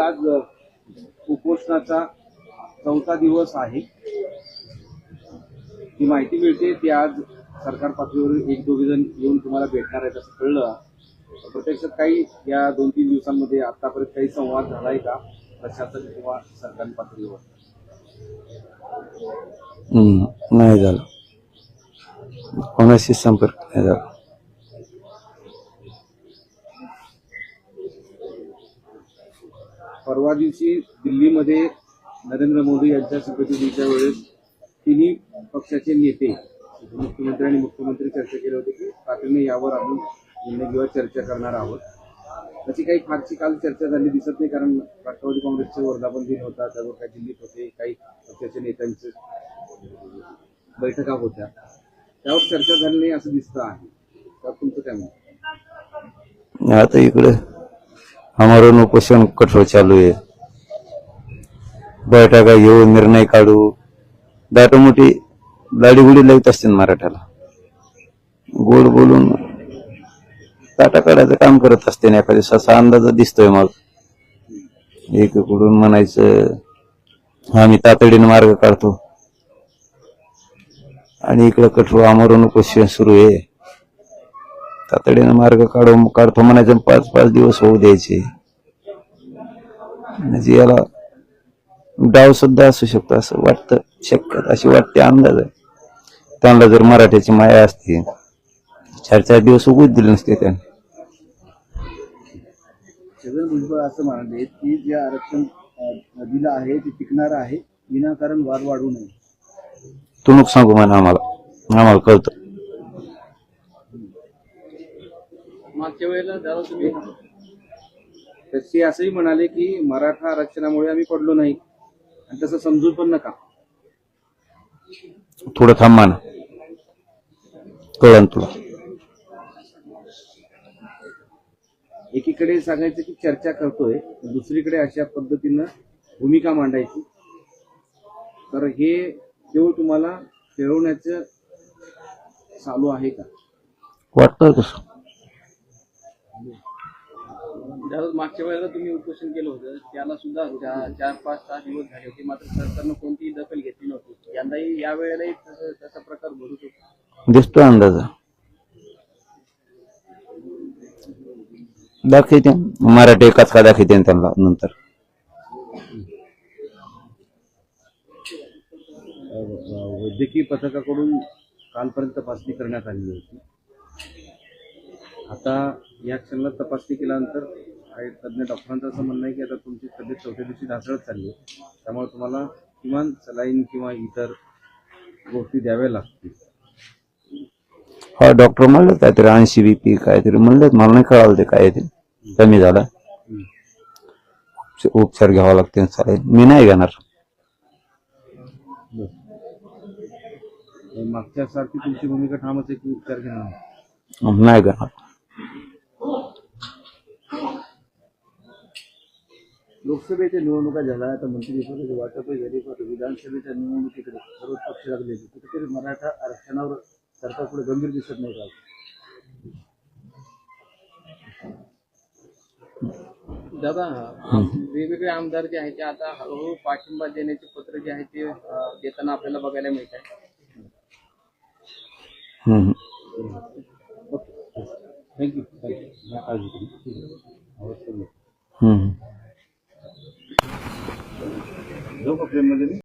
आज उपोषणाचा 4था दिवस आहे. ही माहिती मिळते ती आज सरकार पातळीवर एक दोघे जण येऊन तुम्हाला भेटणार आहेत असं कळलं. प्रत्यक्षात काही या 2-3 दिवसांमध्ये आतापर्यंत काही संवाद झालाय का प्रशासन किंवा सरकारी पातळीवर? नाही झाला, कोणाशी संपर्क नाही झाला. परवा दिवशी दिल्लीमध्ये नरेंद्र मोदी यांच्या शपथविधीच्या वेळेस तिन्ही पक्षाचे नेते मुख्यमंत्री आणि मुख्यमंत्री चर्चा केली होती की तातडीने यावर आम्ही निर्णय किंवा चर्चा करणार आहोत. त्याची काही फारशी काल चर्चा झाली दिसत नाही, कारण राष्ट्रवादी काँग्रेसचे वर्धापन दिन होता, त्यावर काही दिल्लीत होते, काही पक्षाच्या नेत्यांचे बैठका होत्या, त्यावर चर्चा झाली नाही असं दिसतं आहे. तर तुमचं काय म्हणणं? आता इकडे आमरण उपोषण कठोर चालू आहे. बैठका घेऊन निर्णय काढू, दाटो मोठी दाढीगुडी लावत असते मराठ्याला, गोड बोलून ताटा काढायचं काम करत असते ना. एखाद्या असा अंदाज दिसतोय. मग एकीकडून म्हणायचं आम्ही तातडीने मार्ग काढतो आणि इकडे कठोर आमरण उपोषण सुरू आहे. तातडीने मार्ग काढतो म्हणायचं, 5-5 दिवस होऊ द्यायचे. म्हणजे याला डाव सुद्धा असू शकतो असं वाटतं, शक्यता अशी वाटते, अंदाज आहे. त्यांना जर मराठ्याची माया असती 4-4 दिवस उगूच दिले नसते त्यांनी. छगन भुजबळ असं म्हणाले की जे आरक्षण दिलं आहे ते टिकणार आहे, विनाकारण वाद वाढवू नये. तू नको सांगू म्हणा, आम्हाला कळतं. मागच्या वेळेला दादा तुम्ही ते असंही म्हणाले की मराठा आरक्षणामुळे आम्ही पडलो नाही, आणि तसं समजून पण नका. थोडं थांबा ना, कळलं तुला. एकीकडे सांगायचं की चर्चा करतोय, दुसरीकडे अशा पद्धतीनं भूमिका मांडायची, तर हे केवळ तुम्हाला खेळवण्याचं चालू आहे का? वाटतं कसं? मागच्या वेळेला तुम्ही उपोषण केलं होतं, त्याला सुद्धा 4-5-6 दिवस झाले होते, मात्र सरकारनं कोणतीही दखल घेतली नव्हती. यंदाही या वेळेलाही तसा प्रकार घडू शकतो. दिसतो अंदाज, दाखवते मराठी एकाच का दाखवते त्यांना नंतर. वैद्यकीय पथकाकडून कालपर्यंत तपासणी करण्यात आली होती. आता या क्षणाला तपासणी केल्यानंतर तज्ञ डॉक्टरांचं असं म्हणणं आहे की आता तुमची तब्येत 4थ्या दिवशी ढासळत चालली आहे, त्यामुळे तुम्हाला किमान सलाईन किंवा इतर गोष्टी द्याव्या लागतील. हा, डॉक्टर म्हणले काहीतरी 80 BP काहीतरी म्हणलेत, मला नाही कळालं ते काय ते कमी झाला, उपचार घ्यावा लागते. सलाईन मी नाही घेणार. मागच्या सारखी तुमची भूमिका ठामच आहे की उपचार घेणार नाही घेणार. लोकसभेच्या निवडणुका झाल्या, आता मंत्रिपदाची वाटपही झाली, पण विधानसभेच्या निवडणुकीकडे सर्व पक्ष लागले. कुठेतरी मराठा आरक्षणावर सरकार पुढे गंभीर दिसत नाही का? दादा, वेगवेगळे आमदार जे आहेत ते आता हळूहळू पाठिंबा देण्याचे पत्र जे आहे ते देताना आपल्याला बघायला मिळत आहे. थँक्यू.